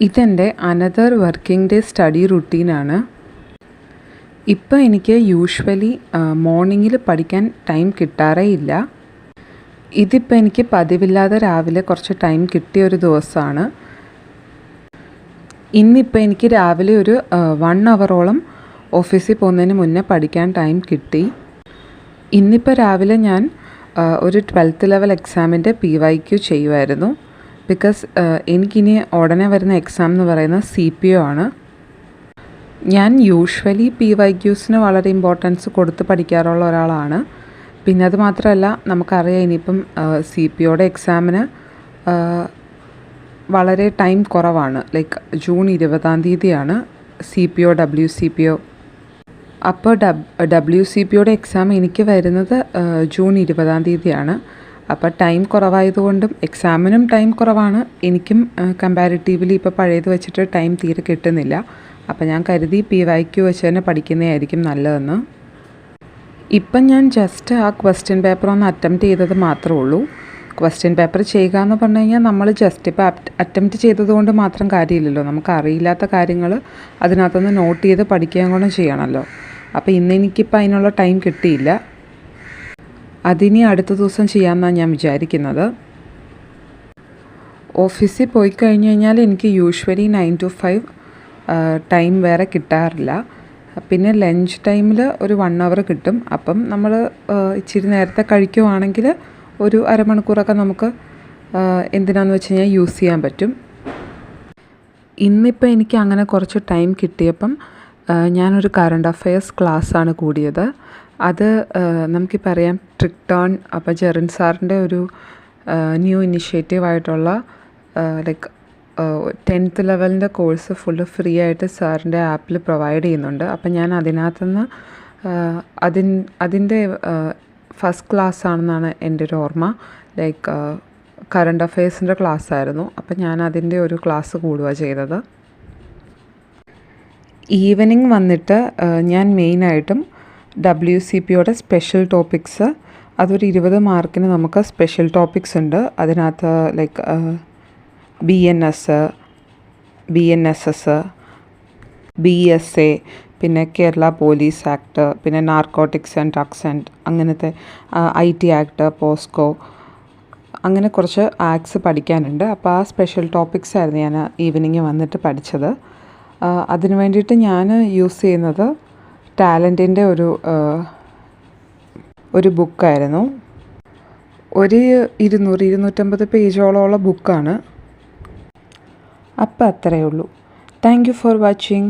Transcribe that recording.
ഇതെൻ്റെ another working day study റുട്ടീനാണ്. ഇപ്പോൾ എനിക്ക് യൂഷ്വലി മോർണിംഗിൽ പഠിക്കാൻ ടൈം കിട്ടാറേ ഇല്ല. ഇതിപ്പോൾ എനിക്ക് പതിവില്ലാതെ രാവിലെ കുറച്ച് ടൈം കിട്ടിയ ഒരു ദിവസമാണ്. ഇന്നിപ്പോൾ എനിക്ക് രാവിലെ ഒരു 1 അവറോളം ഓഫീസിൽ പോകുന്നതിന് മുന്നേ പഠിക്കാൻ ടൈം കിട്ടി. ഇന്നിപ്പോൾ രാവിലെ ഞാൻ ഒരു 12th ലെവൽ എക്സാമിൻ്റെ PYQ ചെയ്യുമായിരുന്നു. ബിക്കോസ് എനിക്കിനി ഉടനെ വരുന്ന എക്സാം എന്ന് പറയുന്നത് CPO ആണ്. ഞാൻ യൂഷ്വലി PYQസിന് വളരെ ഇമ്പോർട്ടൻസ് കൊടുത്ത് പഠിക്കാറുള്ള ഒരാളാണ്. പിന്നെ അത് മാത്രമല്ല, നമുക്കറിയാം ഇനിയിപ്പം CPOയുടെ എക്സാമിന് വളരെ ടൈം കുറവാണ്. ലൈക്ക് ജൂൺ 20-ാം തീയതിയാണ് CPO WCPO. അപ്പോൾ WCPOയുടെ എക്സാം എനിക്ക് വരുന്നത് ജൂൺ 20-ാം തീയതിയാണ്. അപ്പോൾ ടൈം കുറവായതുകൊണ്ടും എക്സാമിനും ടൈം കുറവാണ്, എനിക്കും കമ്പാരിറ്റീവ്ലി ഇപ്പോൾ പഴയത് വെച്ചിട്ട് ടൈം തീരെ കിട്ടുന്നില്ല. അപ്പോൾ ഞാൻ കരുതി PYQ വെച്ച് തന്നെ പഠിക്കുന്നതായിരിക്കും നല്ലതെന്ന്. ഇപ്പം ഞാൻ ജസ്റ്റ് ആ ക്വസ്റ്റ്യൻ പേപ്പർ ഒന്ന് അറ്റംപ്റ്റ് ചെയ്തത് മാത്രമേ ഉള്ളൂ. ക്വസ്റ്റ്യൻ പേപ്പർ ചെയ്യുക എന്ന് പറഞ്ഞു കഴിഞ്ഞാൽ നമ്മൾ ജസ്റ്റ് ഇപ്പോൾ അറ്റംപ്റ്റ് ചെയ്തത് കൊണ്ട് മാത്രം കാര്യമില്ലല്ലോ. നമുക്ക് അറിയില്ലാത്ത കാര്യങ്ങൾ അതിനകത്തുനിന്ന് നോട്ട് ചെയ്ത് പഠിക്കുകയും കൂടെ ചെയ്യണമല്ലോ. അപ്പോൾ ഇന്നെനിക്കിപ്പോൾ അതിനുള്ള ടൈം കിട്ടിയില്ല. അതിനി അടുത്ത ദിവസം ചെയ്യാമെന്നാണ് ഞാൻ വിചാരിക്കുന്നത്. ഓഫീസിൽ പോയി കഴിഞ്ഞ് കഴിഞ്ഞാൽ എനിക്ക് യൂഷ്വലി 9 to 5 ടൈം വേറെ കിട്ടാറില്ല. പിന്നെ ലഞ്ച് ടൈമിൽ ഒരു 1 അവർ കിട്ടും. അപ്പം നമ്മൾ ഇച്ചിരി നേരത്തെ കഴിക്കുവാണെങ്കിൽ ഒരു അരമണിക്കൂറൊക്കെ നമുക്ക് എന്തിനാന്ന് വെച്ച് കഴിഞ്ഞാൽ യൂസ് ചെയ്യാൻ പറ്റും. ഇന്നിപ്പോൾ എനിക്ക് അങ്ങനെ കുറച്ച് ടൈം കിട്ടിയപ്പം ഞാനൊരു കറണ്ട് അഫയേഴ്സ് ക്ലാസ്സാണ് കൂടിയത്. അത് നമുക്കിപ്പോൾ അറിയാം ട്രിക്ടോൺ. അപ്പോൾ ജെറിൻ സാറിൻ്റെ ഒരു ന്യൂ ഇനിഷ്യേറ്റീവായിട്ടുള്ള ലൈക്ക് 10th ലെവലിൻ്റെ കോഴ്സ് ഫുള്ള് ഫ്രീ ആയിട്ട് സാറിൻ്റെ ആപ്പിൽ പ്രൊവൈഡ് ചെയ്യുന്നുണ്ട്. അപ്പം ഞാൻ അതിനകത്തുനിന്ന് അതിൻ്റെ ഫസ്റ്റ് ക്ലാസ് ആണെന്നാണ് എൻ്റെ ഒരു ഓർമ്മ. ലൈക്ക് കറണ്ട് അഫയേഴ്സിൻ്റെ ക്ലാസ് ആയിരുന്നു. അപ്പം ഞാൻ അതിൻ്റെ ഒരു ക്ലാസ് കൂടുക ചെയ്തത്. ഈവനിങ് വന്നിട്ട് ഞാൻ മെയിനായിട്ടും WCPOയുടെ സ്പെഷ്യൽ ടോപ്പിക്സ്, അതൊരു 20 മാർക്കിന് നമുക്ക് സ്പെഷ്യൽ ടോപ്പിക്സ് ഉണ്ട്. അതിനകത്ത് ലൈക്ക് BNS, BNSS, BSA, പിന്നെ കേരള പോലീസ് ആക്ട്, പിന്നെ നാർക്കോട്ടിക്സ് ആൻഡ് ഡ്രഗ്സ് ആൻഡ് അങ്ങനത്തെ IT ആക്ട്, പോസ്കോ, അങ്ങനെ കുറച്ച് ആക്ട്സ് പഠിക്കാനുണ്ട്. അപ്പോൾ ആ സ്പെഷ്യൽ ടോപ്പിക്സ് ആയിരുന്നു ഞാൻ ഈവനിങ് വന്നിട്ട് പഠിച്ചത്. അതിന് വേണ്ടിയിട്ട് ഞാൻ യൂസ് ചെയ്യുന്നത് ടാലൻറ്റിൻ്റെ ഒരു ബുക്കായിരുന്നു. ഒരു 200-250 പേജോളമുള്ള ബുക്കാണ്. അപ്പോൾ അത്രയേ ഉള്ളൂ. Thank you for watching.